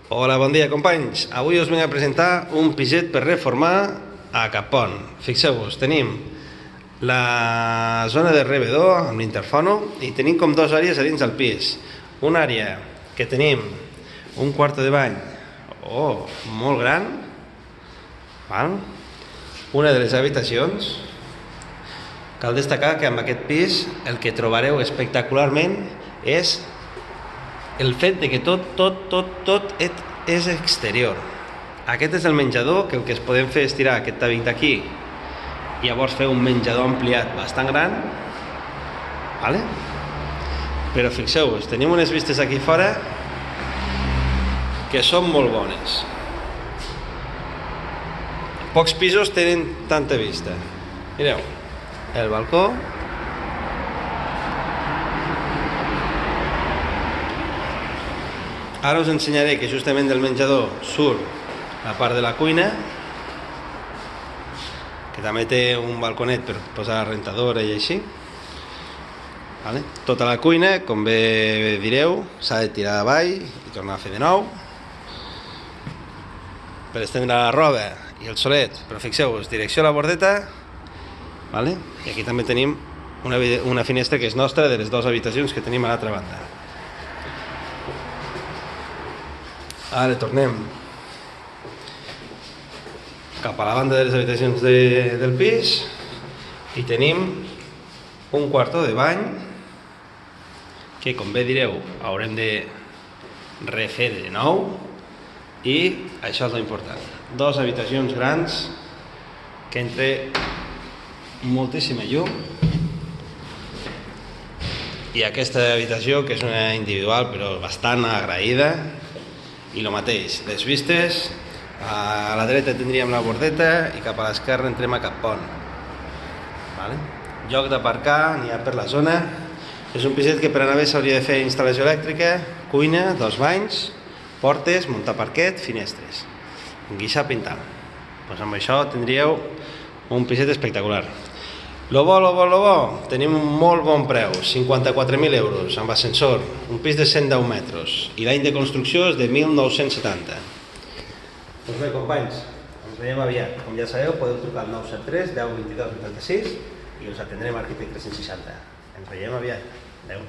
Hola, bon dia companys. Avui us vinc a presentar un piset per reformar a Capon. Fixeu-vos, tenim la zona de rebedor amb l'interfono i tenim com dues àrees a dins del pis. Una àrea que tenim un quarto de bany molt gran, val? Una de les habitacions. Cal destacar que amb aquest pis el que trobareu espectacularment és el fet de que tot és exterior. Aquest és el menjador, que el que es podem fer és tirar aquest tabic d'aquí i llavors fer un menjador ampliat bastant gran, vale? Però fixeu-vos, tenim unes vistes aquí fora que són molt bones. Pocs pisos tenen tanta vista. Mireu, el balcó. Ara us ensenyaré que justament del menjador surt la part de la cuina, que també té un balconet per posar la rentadora i així. Vale? Tota la cuina, com bé direu, s'ha de tirar avall i tornar a fer de nou per estendre la roba i el solet. Però fixeu-vos, direcció a la bordeta, vale? I aquí també tenim una finestra que és nostra de les dues habitacions que tenim a l'altra banda. Ara tornem cap a la banda de les habitacions del pis i tenim un quarto de bany que, com bé direu, haurem de refer de nou, i això és l'important. Dues habitacions grans que entre moltíssima llum, i aquesta habitació que és una individual però bastant agraïda. I el mateix, les vistes, a la dreta tindríem la bordeta i cap a l'esquerra entrem a Capon. Vale? Lloc d'aparcar n'hi ha per la zona. És un piset que per anar bé s'hauria de fer instal·lació elèctrica, cuina, dos banys, portes, muntar parquet, finestres. Enguixar, pintar. Doncs amb això tindríeu un piset espectacular. Lo bo, tenim un molt bon preu, 54.000 euros, amb ascensor, un pis de 110 metres, i l'any de construcció és de 1970. Doncs bé, companys, ens veiem aviat. Com ja sabeu, podeu trucar al 973 10 22 86 i us atendrem a Arquitecte 360. Ens veiem aviat. Adéu.